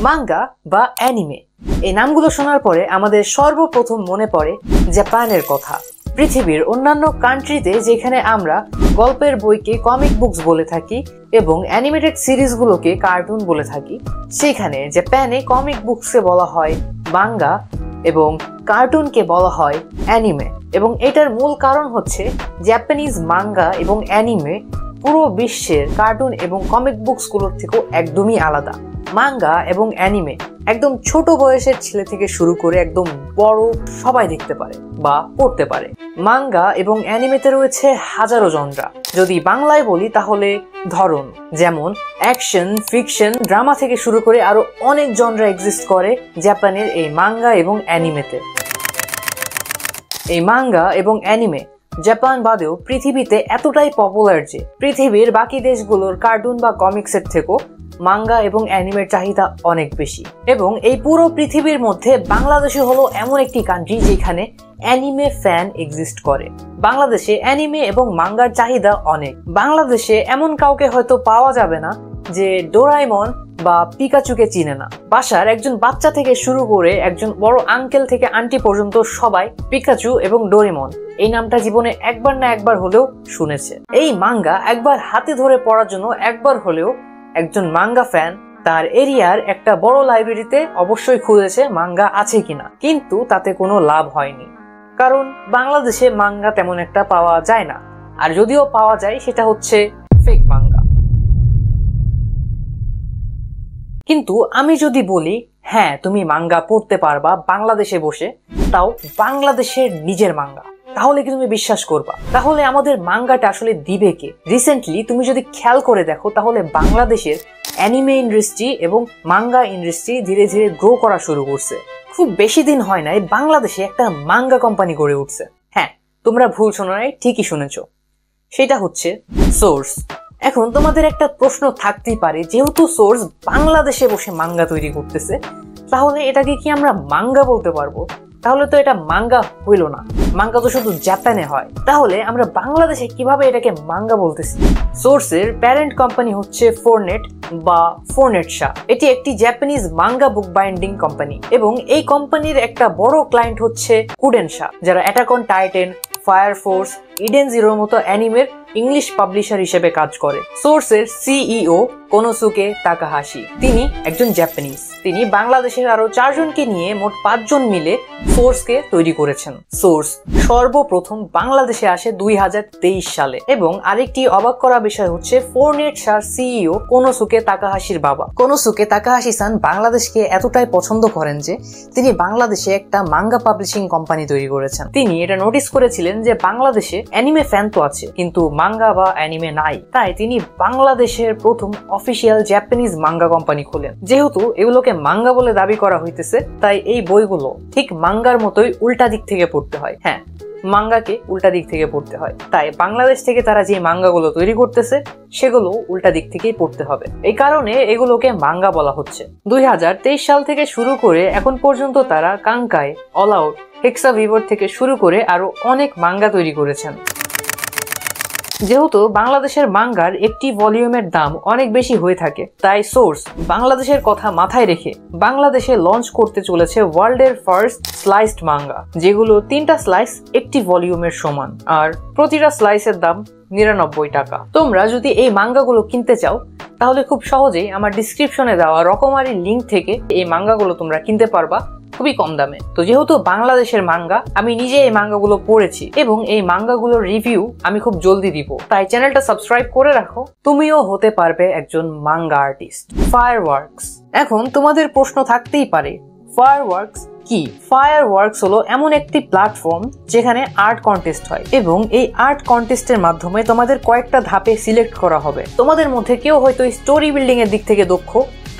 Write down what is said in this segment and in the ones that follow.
Manga বা anime, এই নামগুলো শোনার পরে আমাদের সর্বপ্রথম মনে পড়ে জাপানের কথা। পৃথিবীর অন্যান্য কান্ট্রিতে যেখানে আমরা গল্পের বইকে কমিক বুকস বলে থাকি এবং অ্যানিমেটেড সিরিজগুলোকে কার্টুন বলে থাকি, সেখানে জাপানে কমিক বুকসকে বলা হয় মাঙ্গা এবং কার্টুনকে বলা হয় অ্যানিমে। এবং এটার মূল কারণ হচ্ছে জাপানিজ মাঙ্গা এবং অ্যানিমে পুরো বিশ্বের কার্টুন এবং কমিক বুকসগুলোর থেকেও একদমই আলাদা। মাঙ্গা এবং অ্যানিমে একদম ছোট বয়সের ছেলে থেকে শুরু করে একদম বড় সবাই দেখতে পারে বা পড়তে পারে। মাঙ্গা এবং অ্যানিমেতে রয়েছে হাজারো জনরা। যদি বাংলায় বলি তাহলে ধরন, যেমন অ্যাকশন, ফিকশন, ড্রামা থেকে শুরু করে আরো অনেক জনরা এক্সিস্ট করে জাপানের এই মাঙ্গা এবং অ্যানিমেতে। এই মাঙ্গা এবং অ্যানিমে জাপান বাদেও পৃথিবীতে এতটাই পপুলার যে পৃথিবীর বাকি দেশগুলোর কার্টুন বা কমিক্সের থেকেও মাঙ্গা এবং অ্যানিমের চাহিদা অনেক বেশি। এবং এই পুরো পৃথিবীর মধ্যে বাংলাদেশ হলো এমন একটি কান্ট্রি যেখানে অ্যানিমে ফ্যান এক্সিস্ট করে। বাংলাদেশে অ্যানিমে এবং মাঙ্গার চাহিদা অনেক। বাংলাদেশে এমন কাউকে হয়তো পাওয়া যাবে না যে ডোরাইমন বা পিকাচুকে চিনে না। বাসার একজন বাচ্চা থেকে শুরু করে একজন বড় আঙ্কেল থেকে আন্টি পর্যন্ত সবাই পিকাচু এবং ডোরেমন এই নামটা জীবনে একবার না একবার হলেও শুনেছে। এই মাঙ্গা একবার হাতে ধরে পড়ার জন্য একবার হলেও একজন মাঙ্গা ফ্যান তার এরিয়ার একটা বড় লাইব্রেরিতে অবশ্যই খুঁজেছে মাঙ্গা আছে কিনা, কিন্তু তাতে কোনো লাভ হয়নি, কারণ বাংলাদেশে মাঙ্গা তেমন একটা পাওয়া যায় না। আর যদিও পাওয়া যায় সেটা হচ্ছে ফেক মাঙ্গা। কিন্তু আমি যদি বলি হ্যাঁ তুমি মাঙ্গা পড়তে পারবা বাংলাদেশে বসে, তাও বাংলাদেশের নিজের মাঙ্গা, তাহলে কি তুমি বিশ্বাস করবা? তাহলে আমাদের মাঙ্গাটা আসলে দিবে কে? রিসেন্টলি তুমি যদি খেয়াল করে দেখো তাহলে বাংলাদেশের অ্যানিমে ইন্ডাস্ট্রি এবং মাঙ্গা ইন্ডাস্ট্রি ধীরে ধীরে গ্রো করা শুরু করছে। খুব বেশি দিন হয় নাই বাংলাদেশে একটা মাঙ্গা কোম্পানি গড়ে উঠছে। হ্যাঁ, তোমরা ভুল শোনো নাই, ঠিকই শুনেছ, সেটা হচ্ছে সোর্স। এখন তোমাদের একটা প্রশ্ন থাকতেই পারে, যেহেতু সোর্স বাংলাদেশে বসে মাঙ্গা তৈরি করতেছে, তাহলে এটাকে কি আমরা মাঙ্গা বলতে পারবো? তাহলে তো এটা মাঙ্গা হইল না, মাঙ্গা তো শুধু জাপানে হয়। তাহলে আমরা বাংলাদেশে কিভাবে এটাকে মাঙ্গা বলতেছি? সোর্সের প্যারেন্ট কোম্পানি হচ্ছে ফোরনেট বা ফোরনেটশা। এটি একটি জাপানিজ মাঙ্গা বুক বাইন্ডিং কোম্পানি এবং এই কোম্পানির একটা বড় ক্লায়েন্ট হচ্ছে কুডেনশা, যারা attack on Titan, fire force, Eden জিরোর মতো অ্যানিমের ইংলিশ পাবলিশার হিসেবে কাজ করে। সোর্সের সিইও কোনোসুকে তাকাহাশি, তিনি একজন জাপানিজ। তিনি বাংলাদেশের আরো 4 জনকে নিয়ে মোট 5 জন মিলে সোর্সকে তৈরি করেছেন। সোর্স সর্বপ্রথম বাংলাদেশে আসে 2023 সালে। এবং আরেকটি অবাক করা বিষয় হচ্ছে ফোরনেটশার সিইও কোনোসুকে তাকাহাশির বাবা। কোনোসুকে তাকাহাশি সান বাংলাদেশকে এতটাই পছন্দ করেন যে তিনি বাংলাদেশে একটা মাঙ্গা পাবলিশিং কোম্পানি তৈরি করেছেন। তিনি এটা নোটিস করেছিলেন যে বাংলাদেশে অ্যানিমে ফ্যান তো আছে কিন্তু মাঙ্গা বা অ্যানিমে নাই, তাই তিনি বাংলাদেশের প্রথম অফিসিয়াল জাপানিজ মাঙ্গা কোম্পানি খোলেন। যেহেতু এগুলোকে মাঙ্গা বলে দাবি করা হইতেছে, তাই এই বইগুলো ঠিক মাঙ্গার মতোই উল্টা দিক থেকে পড়তে হয়। হ্যাঁ, মাঙ্গাকে উল্টা দিক থেকে পড়তে হয়, তাই বাংলাদেশ থেকে তারা যে মাঙ্গাগুলো তৈরি করতেছে সেগুলো উল্টা দিক থেকেই পড়তে হবে। এই কারণে এগুলোকে মাঙ্গা বলা হচ্ছে। 2023 সাল থেকে শুরু করে এখন পর্যন্ত তারা কাঙ্কাই, অল আউট, হেক্সাভিভর থেকে শুরু করে আরো অনেক মাঙ্গা তৈরি করেছেন। যেহেতু বাংলাদেশের মাঙ্গার একটি ভলিউমের দাম অনেক বেশি হয়ে থাকে, তাই সোর্স বাংলাদেশের কথা মাথায় রেখে বাংলাদেশে লঞ্চ করতে চলেছে ওয়ার্ল্ডের ফার্স্ট স্লাইসড মাঙ্গা, যেগুলো 3টা স্লাইস একটি ভলিউমের সমান, আর প্রতিটা স্লাইসের দাম 99 টাকা। তোমরা যদি এই মাঙ্গাগুলো কিনতে চাও তাহলে খুব সহজেই আমার ডিসক্রিপশনে দেওয়া রকমারি লিঙ্ক থেকে এই মাঙ্গাগুলো তোমরা কিনতে পারবা খুবই কম দামে। তো যেহেতু বাংলাদেশের মাঙ্গা, আমি নিজে এই মাঙ্গাগুলো পড়েছি এবং এই মাঙ্গাগুলোর রিভিউ আমি খুব জলদি দিব, তাই চ্যানেলটা সাবস্ক্রাইব করে রাখো, তুমিও হতে পারবে একজন মাঙ্গা আর্টিস্ট। ফায়ারওয়ার্কস। এখন তোমাদের প্রশ্ন থাকতেই পারে ফায়ারওয়ার্কস কি? ফায়ারওয়ার্কস হলো এমন একটি প্ল্যাটফর্ম যেখানে আর্ট কন্টেস্ট হয় এবং এই আর্ট কন্টেস্টের মাধ্যমে তোমাদের কয়েকটা ধাপে সিলেক্ট করা হবে। তোমাদের মধ্যে কেউ হয়তো স্টোরি বিল্ডিং এর দিক থেকে দক্ষ,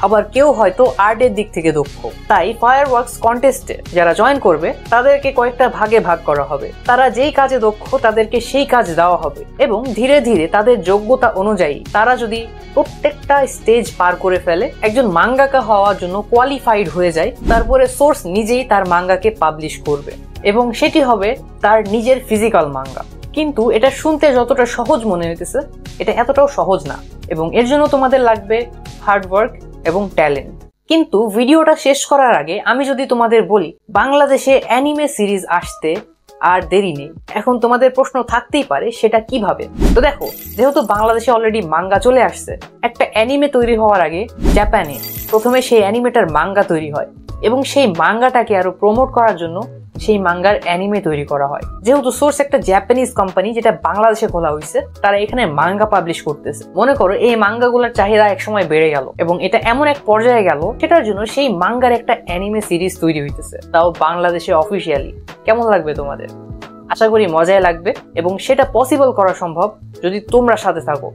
আবার কেউ হয়তো আর্টের দিক থেকে দক্ষ। তাই ফায়ারওয়ার্কস কন্টেস্টে যারা জয়েন করবে তাদেরকে কয়েকটা ভাগে ভাগ করা হবে। তারা যেই কাজে দক্ষ তাদেরকে সেই কাজ দেওয়া হবে এবং ধীরে ধীরে তাদের যোগ্যতা অনুযায়ী তারা যদি প্রত্যেকটা স্টেজ পার করে ফেলে, একজন মাঙ্গাকা হওয়ার জন্য কোয়ালিফাইড হয়ে যায়, তারপরে সোর্স নিজেই তার মাঙ্গাকে পাবলিশ করবে এবং সেটি হবে তার নিজের ফিজিক্যাল মাঙ্গা। কিন্তু এটা শুনতে যতটা সহজ মনে হইতেছে এটা এতটাও সহজ না এবং এর জন্য তোমাদের লাগবে হার্ডওয়ার্ক এবং ট্যালেন্ট। কিন্তু ভিডিওটা শেষ করার আগে আমি যদি তোমাদের বলি বাংলাদেশে অ্যানিমে সিরিজ আসতে আর দেরি নেই, এখন তোমাদের প্রশ্ন থাকতেই পারে সেটা কিভাবে। তো দেখো, যেহেতু বাংলাদেশে অলরেডি মাঙ্গা চলে আসছে, একটা অ্যানিমে তৈরি হওয়ার আগে জাপানে প্রথমে সেই অ্যানিমেটার মাঙ্গা তৈরি হয় এবং সেই মাঙ্গাটাকে আরো প্রমোট করার জন্য সেই মাঙ্গার অ্যানিমে তৈরি করা হয়। যেহেতু সোর্স একটা জাপানিজ কোম্পানি যেটা বাংলাদেশে খোলা হয়েছে, তারা এখানে মাঙ্গা পাবলিশ করতেছে। মনে করো এই মাঙ্গাগুলোর চাহিদা একসময় বেড়ে গেল এবং এটা এমন এক পর্যায়ে গেল সেটার জন্য সেই মাঙ্গার একটা অ্যানিমে সিরিজ তৈরি হইতেছে, তাও বাংলাদেশে অফিসিয়ালি। কেমন লাগবে তোমাদের? আশা করি মজাই লাগবে এবং সেটা পসিবল করা সম্ভব যদি তোমরা সাথে থাকো।